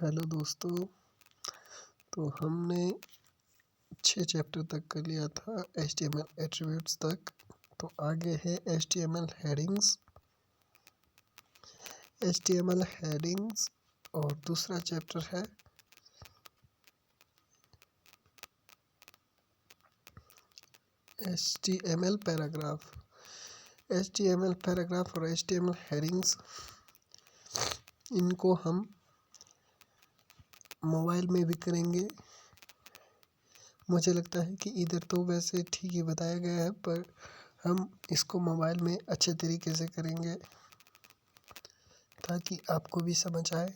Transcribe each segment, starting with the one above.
Hello दोस्तों। तो हमने 6 चैप्टर तक कर लिया था HTML एट्रीब्यूट्स तक। तो आगे है HTML हेडिंग्स। HTML हेडिंग्स और दूसरा चैप्टर है HTML पैराग्राफ। HTML पैराग्राफ और HTML हेडिंग्स, इनको हम मोबाइल में भी करेंगे। मुझे लगता है कि इधर तो वैसे ठीक ही बताया गया है, पर हम इसको मोबाइल में अच्छे तरीके से करेंगे ताकि आपको भी समझ आए।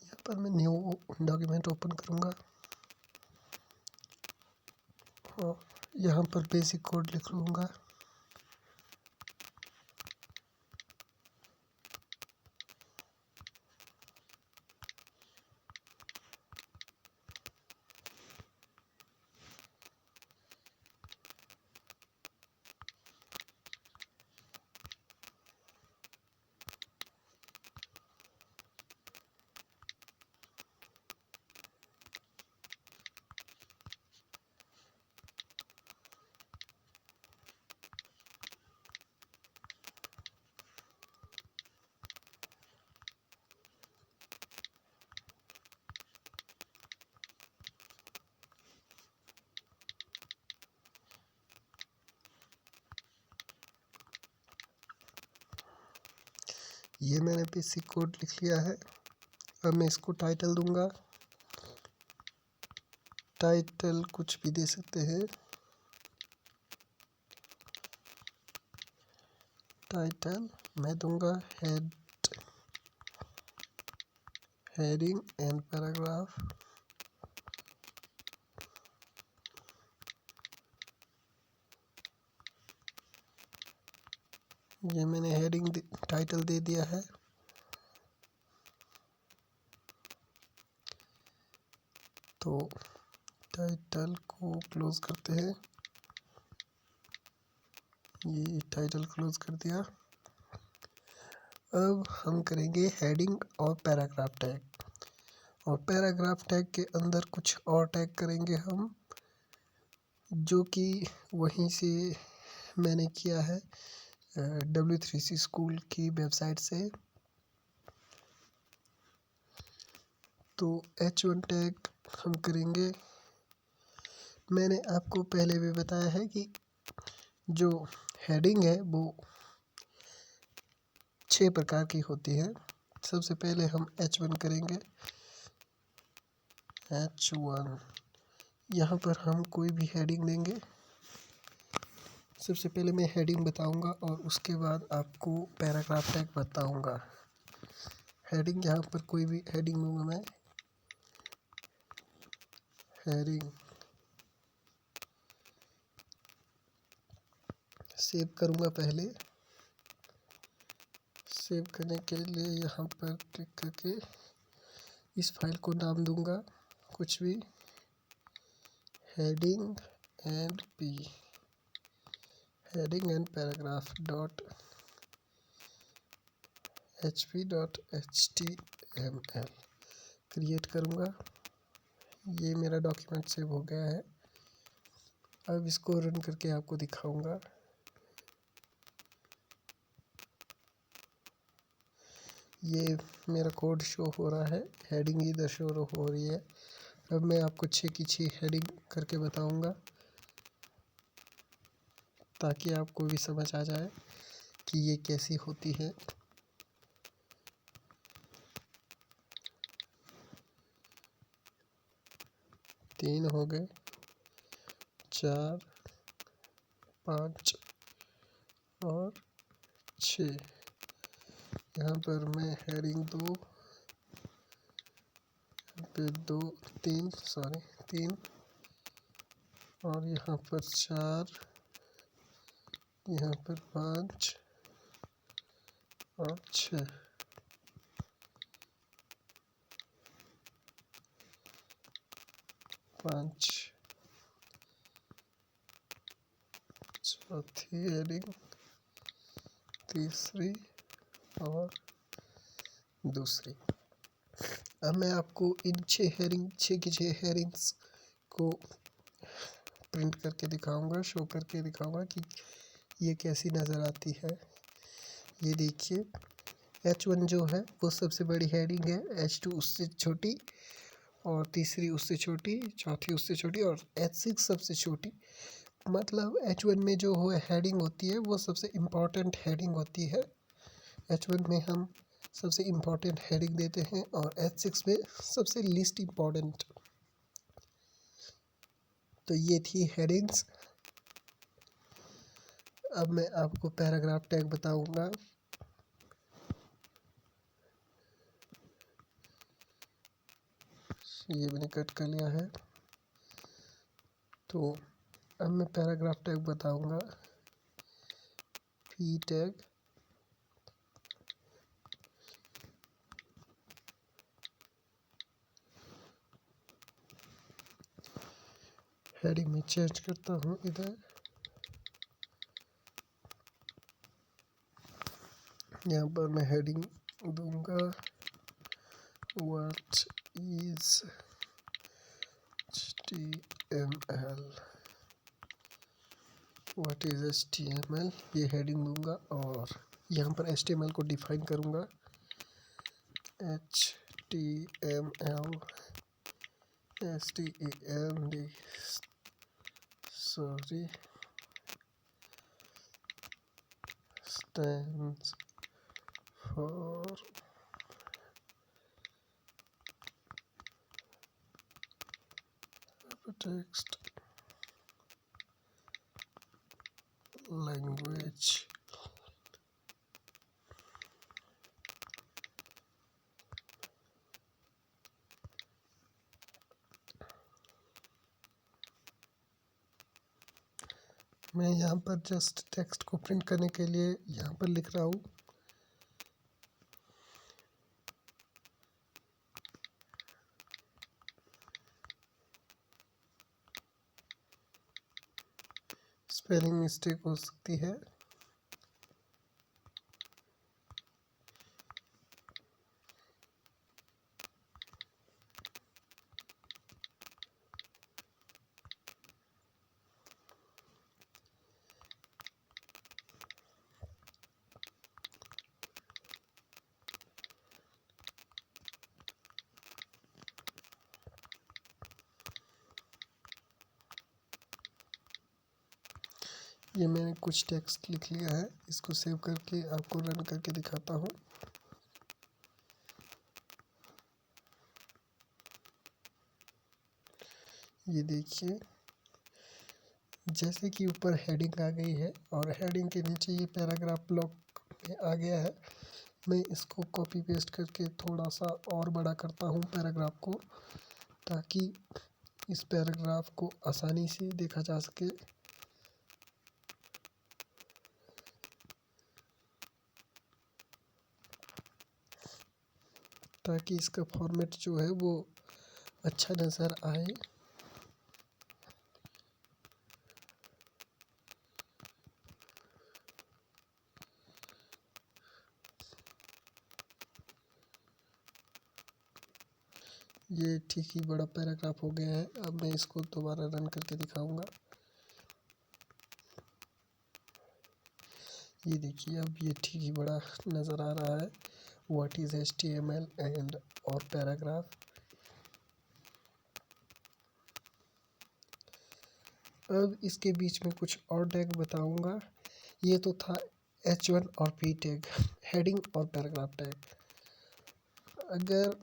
यहाँ पर मैं न्यू डॉक्यूमेंट ओपन करूँगा और यहाँ पर बेसिक कोड लिख लूँगा। ये मैंने बेसिक कोड लिख लिया है। अब मैं इसको टाइटल दूंगा। टाइटल कुछ भी दे सकते हैं। टाइटल मैं दूंगा हेडिंग एंड पैराग्राफ। ये मैंने हेडिंग टाइटल दे दिया है। तो टाइटल को क्लोज करते हैं। ये टाइटल क्लोज कर दिया। अब हम करेंगे हेडिंग और पैराग्राफ टैग, और पैराग्राफ टैग के अंदर कुछ और टैग करेंगे हम, जो कि वहीं से मैंने किया है W3C स्कूल की वेबसाइट से। तो H1 टैग हम करेंगे। मैंने आपको पहले भी बताया है कि जो हेडिंग है वो 6 प्रकार की होती है। सबसे पहले हम H1 करेंगे। H1 यहाँ पर हम कोई भी हेडिंग देंगे। सबसे पहले मैं हेडिंग बताऊंगा और उसके बाद आपको पैराग्राफ टैग बताऊंगा। हेडिंग यहाँ पर कोई भी हेडिंग दूंगा मैं। हेडिंग सेव करूंगा। पहले सेव करने के लिए यहाँ पर क्लिक करके इस फाइल को नाम दूंगा कुछ भी, heading and paragraph .hp.html create करूँगा। ये मेरा डॉक्यूमेंट सेव हो गया है। अब इसको रन करके आपको दिखाऊंगा। ये मेरा कोड शो हो रहा है, हेडिंग इधर शो हो रही है। अब मैं आपको 6 की 6 हेडिंग करके बताऊंगा ताकि आपको भी समझ आ जाए कि ये कैसी होती है। तीन हो गए, 4, 5 और 6। यहाँ पर मैं हेडिंग 3 और यहाँ पर 4, यहाँ पर 5 और 6। चौथी हेडिंग, तीसरी और दूसरी। अब मैं आपको इन 6 हेडिंग्स को प्रिंट करके दिखाऊंगा, शो करके दिखाऊंगा कि ये कैसी नज़र आती है। ये देखिए, H1 जो है वो सबसे बड़ी हेडिंग है, H2 उससे छोटी, और तीसरी उससे छोटी, चौथी उससे छोटी, और H6 सबसे छोटी। मतलब H1 में जो हेडिंग होती है वो सबसे इम्पॉर्टेंट हेडिंग होती है। H1 में हम सबसे इम्पॉर्टेंट हेडिंग देते हैं और H6 में सबसे लीस्ट इम्पॉर्टेंट। तो ये थी हेडिंग्स। अब मैं आपको पैराग्राफ टैग बताऊंगा। ये मैंने कट कर लिया है। तो अब मैं पैराग्राफ टैग बताऊंगा। पी टैग, हेडिंग में चेंज करता हूँ इधर। यहाँ पर मैं हेडिंग दूंगा what is HTML, what is HTML, ये हेडिंग दूंगा। और यहाँ पर HTML को डिफाइन करूँगा। HTML stands for text language। मैं यहाँ पर जस्ट टेक्स्ट को प्रिंट करने के लिए यहाँ पर लिख रहा हूँ। स्पेलिंग मिस्टेक हो सकती है। ये मैंने कुछ टेक्स्ट लिख लिया है, इसको सेव करके आपको रन करके दिखाता हूँ। ये देखिए, जैसे कि ऊपर हेडिंग आ गई है और हेडिंग के नीचे ये पैराग्राफ ब्लॉक में आ गया है। मैं इसको कॉपी पेस्ट करके थोड़ा सा और बड़ा करता हूँ पैराग्राफ को, ताकि इस पैराग्राफ को आसानी से देखा जा सके। ताकि इसका फॉर्मेट जो है वो अच्छा नज़र आए। ये ठीक ही बड़ा पैराग्राफ हो गया है। अब मैं इसको दोबारा रन करके दिखाऊंगा। ये देखिए, अब ये ठीक ही बड़ा नज़र आ रहा है। व्हाट इज़ HTML एंड और पैराग्राफ। अब इसके बीच में कुछ और टैग बताऊंगा। ये तो था H1 और P टैग, हेडिंग और पैराग्राफ टैग। अगर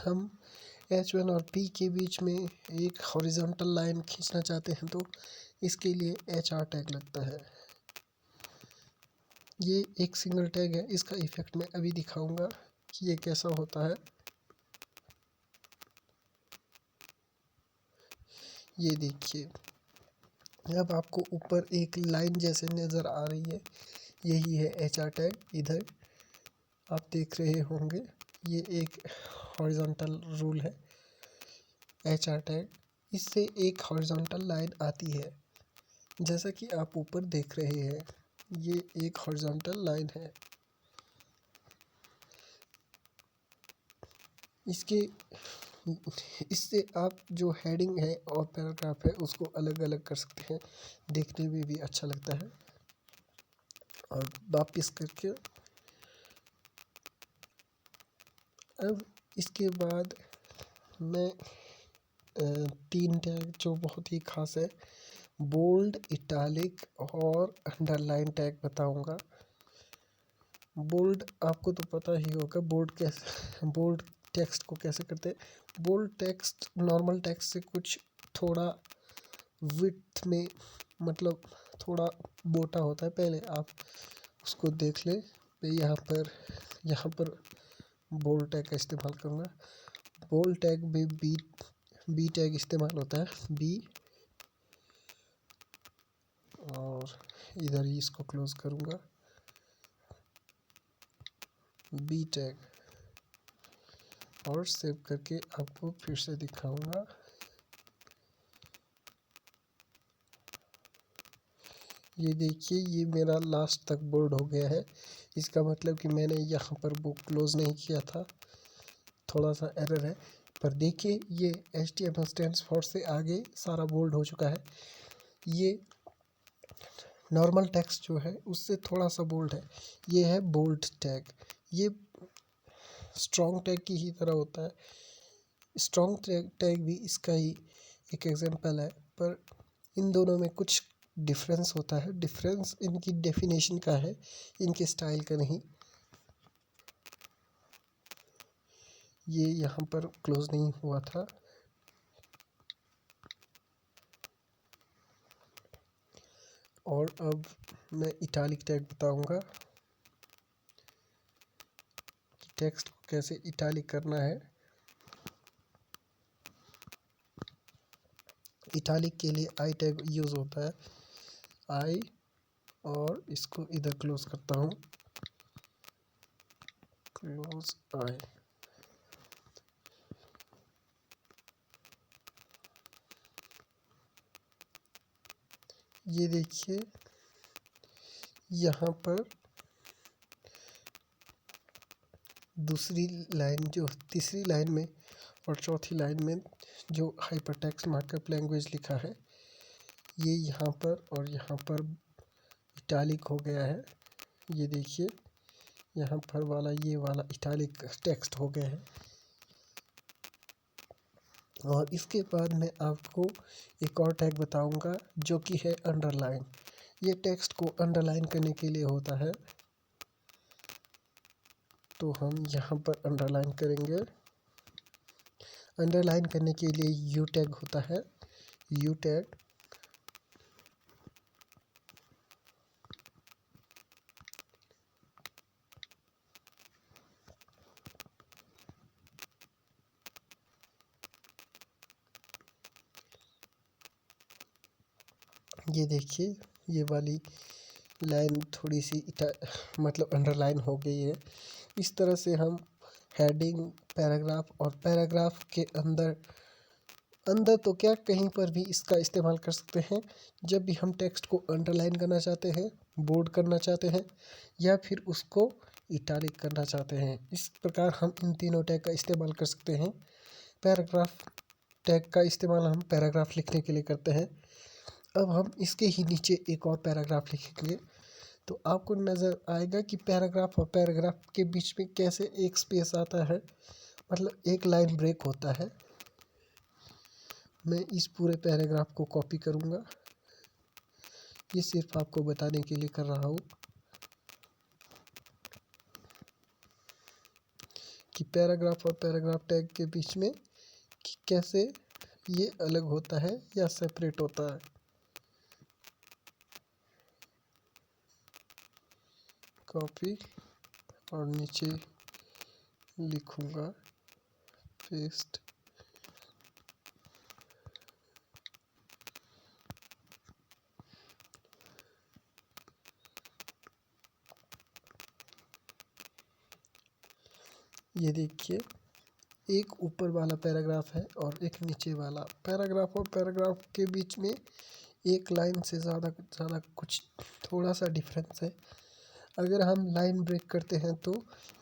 हम H1 और P के बीच में एक हॉरिजॉन्टल लाइन खींचना चाहते हैं तो इसके लिए HR टैग लगता है। ये एक सिंगल टैग है, इसका इफ़ेक्ट मैं अभी दिखाऊंगा कि ये कैसा होता है। ये देखिए, अब आपको ऊपर एक लाइन जैसे नज़र आ रही है, यही है HR टैग। इधर आप देख रहे होंगे, ये एक हॉरिजॉन्टल रूल है HR टैग। इससे एक हॉरिजॉन्टल लाइन आती है। जैसा कि आप ऊपर देख रहे हैं, ये एक हॉरिजॉन्टल लाइन है। इसके इससे आप जो हेडिंग है और पैराग्राफ है उसको अलग अलग कर सकते हैं, देखने में भी अच्छा लगता है। और वापिस करके अब इसके बाद मैं 3 टैग जो बहुत ही खास है, बोल्ड, इटालिक और अंडरलाइन टैग बताऊंगा। बोल्ड आपको तो पता ही होगा, बोल्ड टेक्स्ट को कैसे करते हैं। बोल्ड टेक्स्ट नॉर्मल टेक्स्ट से कुछ थोड़ा विड्थ में, मतलब थोड़ा मोटा होता है। पहले आप उसको देख लें। मैं यहाँ पर बोल्ड टैग का इस्तेमाल करूँगा। बोल्ड टैग में बी टैग इस्तेमाल होता है, बी, और इधर ही इसको क्लोज करूँगा, बी टैग, और सेव करके आपको फिर से दिखाऊंगा। ये देखिए, ये मेरा लास्ट तक बोल्ड हो गया है। इसका मतलब कि मैंने यहाँ पर बुक क्लोज नहीं किया था, थोड़ा सा एरर है। पर देखिए, ये HTML स्टैंड्स फॉर से आगे सारा बोल्ड हो चुका है। ये नॉर्मल टेक्स्ट जो है उससे थोड़ा सा बोल्ड है। ये है बोल्ड टैग। ये स्ट्रॉन्ग टैग की ही तरह होता है। स्ट्रॉन्ग टैग भी इसका ही एक एग्जांपल है, पर इन दोनों में कुछ डिफरेंस होता है। डिफरेंस इनकी डेफिनेशन का है, इनके स्टाइल का नहीं। ये यहाँ पर क्लोज नहीं हुआ था। और अब मैं इटालिक टैग बताऊंगा कि टेक्स्ट को कैसे इटालिक करना है। इटालिक के लिए आई टैग यूज़ होता है, आई, और इसको इधर क्लोज करता हूँ, क्लोज आई। ये देखिए, यहाँ पर दूसरी लाइन, जो तीसरी लाइन में और चौथी लाइन में जो हाइपरटेक्स्ट मार्कअप लैंग्वेज लिखा है, ये यहाँ पर और यहाँ पर इटालिक हो गया है। ये देखिए, यहाँ पर वाला, ये वाला इटालिक टेक्स्ट हो गया है। और इसके बाद मैं आपको एक और टैग बताऊंगा जो कि है अंडरलाइन। ये टेक्स्ट को अंडरलाइन करने के लिए होता है, तो हम यहाँ पर अंडरलाइन करेंगे। अंडरलाइन करने के लिए यू टैग होता है, यू टैग। ये देखिए, ये वाली लाइन थोड़ी सी मतलब अंडरलाइन हो गई है। इस तरह से हम हेडिंग, पैराग्राफ और पैराग्राफ के अंदर अंदर तो क्या, कहीं पर भी इसका इस्तेमाल कर सकते हैं। जब भी हम टेक्स्ट को अंडरलाइन करना चाहते हैं, बोल्ड करना चाहते हैं, या फिर उसको इटालिक करना चाहते हैं, इस प्रकार हम इन तीनों टैग का इस्तेमाल कर सकते हैं। पैराग्राफ टैग का इस्तेमाल हम पैराग्राफ लिखने के लिए करते हैं। अब हम इसके ही नीचे एक और पैराग्राफ लिखेंगे, तो आपको नज़र आएगा कि पैराग्राफ और पैराग्राफ के बीच में कैसे एक स्पेस आता है, मतलब एक लाइन ब्रेक होता है। मैं इस पूरे पैराग्राफ को कॉपी करूँगा, ये सिर्फ आपको बताने के लिए कर रहा हूँ कि पैराग्राफ और पैराग्राफ टैग के बीच में कि कैसे ये अलग होता है या सेपरेट होता है। कॉपी, और नीचे लिखूँगा पेस्ट। ये देखिए, एक ऊपर वाला पैराग्राफ है और एक नीचे वाला। पैराग्राफ और पैराग्राफ के बीच में एक लाइन से ज़्यादा कुछ थोड़ा सा डिफरेंस है। अगर हम लाइन ब्रेक करते हैं तो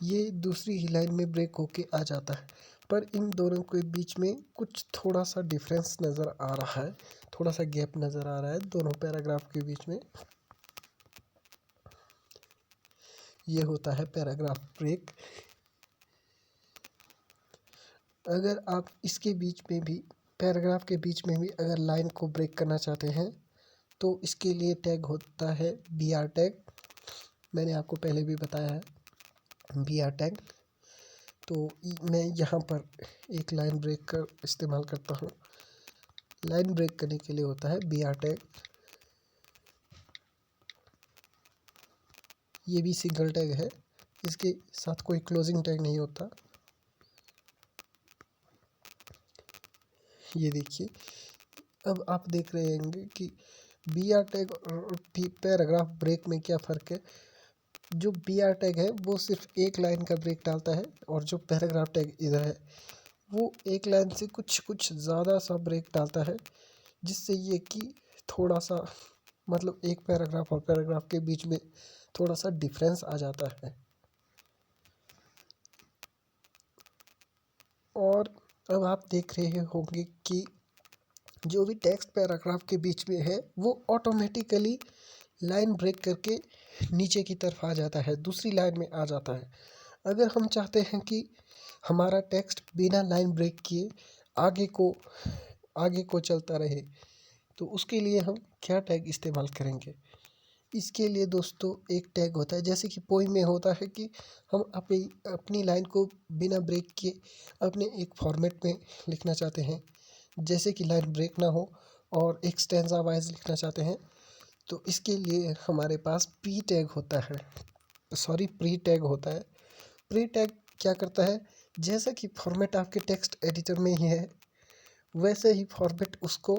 ये दूसरी ही लाइन में ब्रेक होके आ जाता है, पर इन दोनों के बीच में कुछ थोड़ा सा डिफरेंस नज़र आ रहा है, थोड़ा सा गैप नज़र आ रहा है दोनों पैराग्राफ के बीच में। ये होता है पैराग्राफ ब्रेक। अगर आप इसके बीच में भी, पैराग्राफ के बीच में भी अगर लाइन को ब्रेक करना चाहते हैं तो इसके लिए टैग होता है BR टैग। मैंने आपको पहले भी बताया है BR टैग। तो मैं यहाँ पर एक लाइन ब्रेक का इस्तेमाल करता हूँ। लाइन ब्रेक करने के लिए होता है BR टैग। ये भी सिंगल टैग है, इसके साथ कोई क्लोजिंग टैग नहीं होता। ये देखिए, अब आप देख रहे होंगे कि BR टैग और पैराग्राफ ब्रेक में क्या फ़र्क है। जो BR टैग है वो सिर्फ एक लाइन का ब्रेक डालता है, और जो पैराग्राफ टैग इधर है वो एक लाइन से कुछ ज़्यादा सा ब्रेक डालता है, जिससे ये कि थोड़ा सा मतलब एक पैराग्राफ और पैराग्राफ के बीच में थोड़ा सा डिफरेंस आ जाता है। और अब आप देख रहे होंगे कि जो भी टेक्स्ट पैराग्राफ के बीच में है वो ऑटोमेटिकली लाइन ब्रेक करके नीचे की तरफ आ जाता है, दूसरी लाइन में आ जाता है। अगर हम चाहते हैं कि हमारा टेक्स्ट बिना लाइन ब्रेक किए आगे को चलता रहे, तो उसके लिए हम क्या टैग इस्तेमाल करेंगे। इसके लिए दोस्तों एक टैग होता है, जैसे कि पोइम में होता है कि हम अपनी लाइन को बिना ब्रेक किए अपने एक फॉर्मेट में लिखना चाहते हैं, जैसे कि लाइन ब्रेक ना हो, और एक स्टैंजा वाइज लिखना चाहते हैं, तो इसके लिए हमारे पास प्री टैग होता है। प्री टैग होता है। प्री टैग क्या करता है, जैसा कि फॉर्मेट आपके टेक्स्ट एडिटर में ही है वैसा ही फॉर्मेट उसको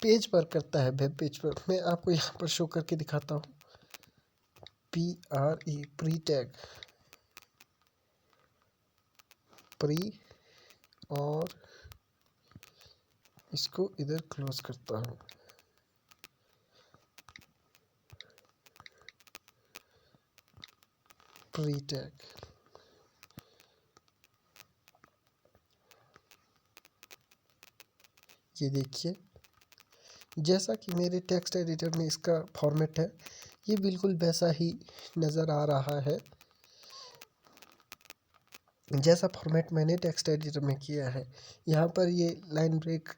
पेज पर करता है, वेब पेज पर। मैं आपको यहाँ पर शो करके दिखाता हूँ। प्री टैग, प्री, और इसको इधर क्लोज करता हूँ। प्री टैग, ये देखिए, जैसा कि मेरे टेक्स्ट एडिटर में इसका फॉर्मेट है, ये बिल्कुल वैसा ही नज़र आ रहा है जैसा फॉर्मेट मैंने टेक्स्ट एडिटर में किया है। यहाँ पर ये लाइन ब्रेक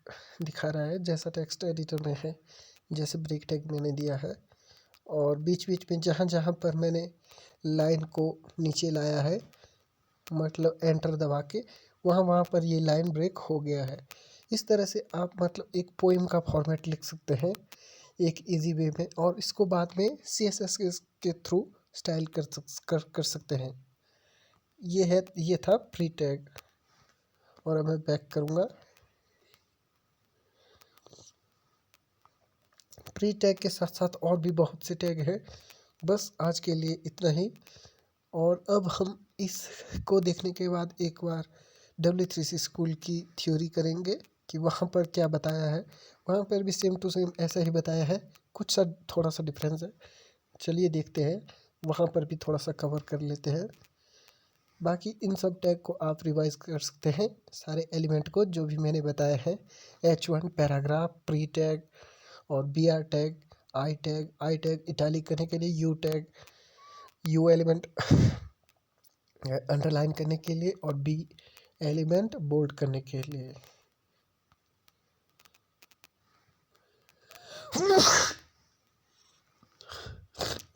दिखा रहा है जैसा टेक्स्ट एडिटर में है, जैसे ब्रेक टैग मैंने दिया है, और बीच बीच में जहाँ जहाँ पर मैंने लाइन को नीचे लाया है, मतलब एंटर दबा के, वहाँ वहाँ पर ये लाइन ब्रेक हो गया है। इस तरह से आप मतलब एक पोइम का फॉर्मेट लिख सकते हैं एक इजी वे में, और इसको बाद में CSS के थ्रू स्टाइल कर सकते हैं। ये था प्री टैग। और अब मैं बैक करूँगा। प्री टैग के साथ साथ और भी बहुत से टैग हैं, बस आज के लिए इतना ही। और अब हम इसको देखने के बाद एक बार W3C स्कूल की थ्योरी करेंगे कि वहाँ पर क्या बताया है। वहाँ पर भी सेम टू सेम ऐसा ही बताया है, कुछ सा थोड़ा सा डिफरेंस है। चलिए देखते हैं, वहाँ पर भी थोड़ा सा कवर कर लेते हैं। बाकी इन सब टैग को आप रिवाइज कर सकते हैं, सारे एलिमेंट को जो भी मैंने बताया है। H1 पैराग्राफ, प्री टैग, और BR tag, I tag italic करने के लिए, U tag, U element underline करने के लिए, और B एलिमेंट बोल्ड करने के लिए।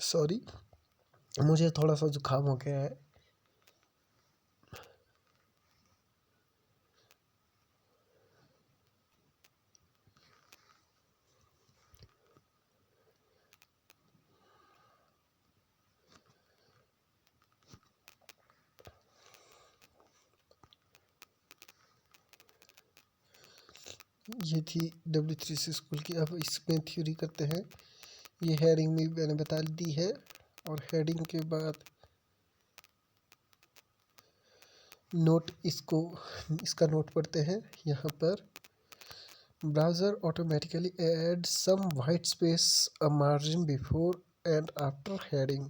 सॉरी, मुझे थोड़ा सा जुकाम हो गया है। ये थी W3C स्कूल की। अब इसमें थ्योरी करते हैं। ये हेडिंग में मैंने बता दी है, और हेडिंग के बाद नोट इसका नोट पढ़ते हैं। यहाँ पर browser automatically adds some white space a margin before and after heading।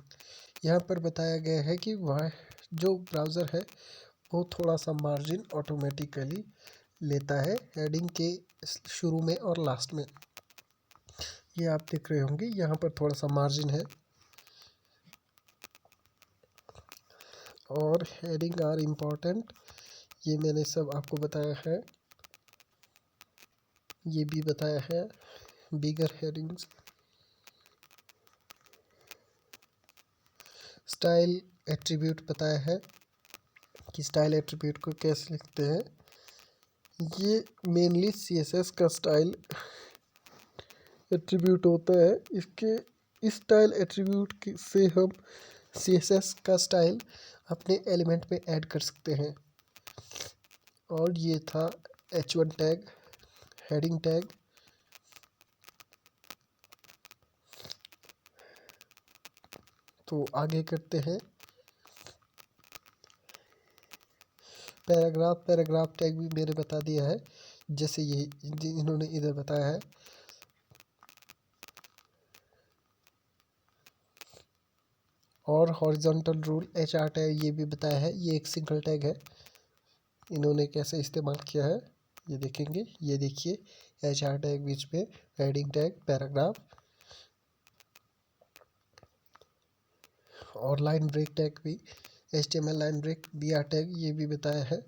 यहाँ पर बताया गया है कि वह जो ब्राउज़र है वो थोड़ा सा मार्जिन ऑटोमेटिकली लेता है हेडिंग के शुरू में और लास्ट में। ये आप देख रहे होंगे यहाँ पर थोड़ा सा मार्जिन है। और हेडिंग आर इम्पोर्टेंट, ये मैंने सब आपको बताया है। ये भी बताया है बिगर हेडिंग्स। स्टाइल एट्रीब्यूट बताया है कि स्टाइल एट्रीब्यूट को कैसे लिखते हैं। ये मेनली CSS का स्टाइल एट्रीब्यूट होता है। इस स्टाइल एट्रीब्यूट से हम CSS का स्टाइल अपने एलिमेंट में ऐड कर सकते हैं। और ये था H1 टैग, हेडिंग टैग। तो आगे करते हैं। पैराग्राफ टैग भी मैंने बता दिया है, जैसे ये इन्होंने इधर बताया है। और हॉरिजॉन्टल रूल HR टैग ये भी बताया है। ये एक सिंगल टैग है, इन्होंने कैसे इस्तेमाल किया है ये देखेंगे। ये देखिए HR टैग बीच में, हेडिंग टैग, पैराग्राफ और लाइन ब्रेक टैग भी, HTML line break BR tag ये भी बताया है।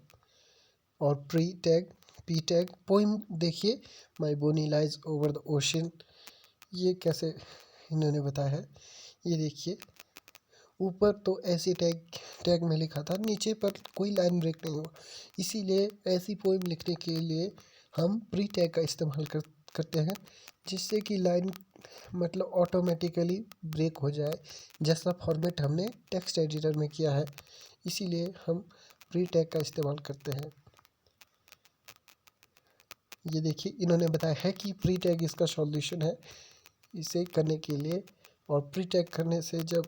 और pre tag, P tag. Poem देखिए, my bonnie lies over the ocean, ये कैसे इन्होंने बताया है। ये देखिए ऊपर तो ऐसे टैग में लिखा था, नीचे पर कोई लाइन ब्रेक नहीं हुआ। इसीलिए ऐसी पोइम लिखने के लिए हम प्री टैग का इस्तेमाल करते हैं, जिससे कि लाइन मतलब ऑटोमेटिकली ब्रेक हो जाए, जैसा फॉर्मेट हमने टेक्स्ट एडिटर में किया है। इसीलिए हम प्री टैग का इस्तेमाल करते हैं। ये देखिए इन्होंने बताया है कि प्री टैग इसका सॉल्यूशन है इसे करने के लिए। और प्री टैग करने से जब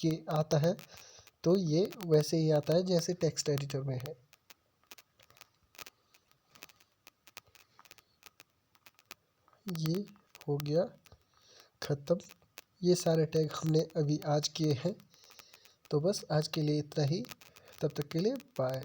ये आता है तो ये वैसे ही आता है जैसे टेक्स्ट एडिटर में है। ये हो गया ख़त्म। ये सारे टैग हमने अभी आज किए हैं। तो बस आज के लिए इतना ही। तब तक के लिए बाय।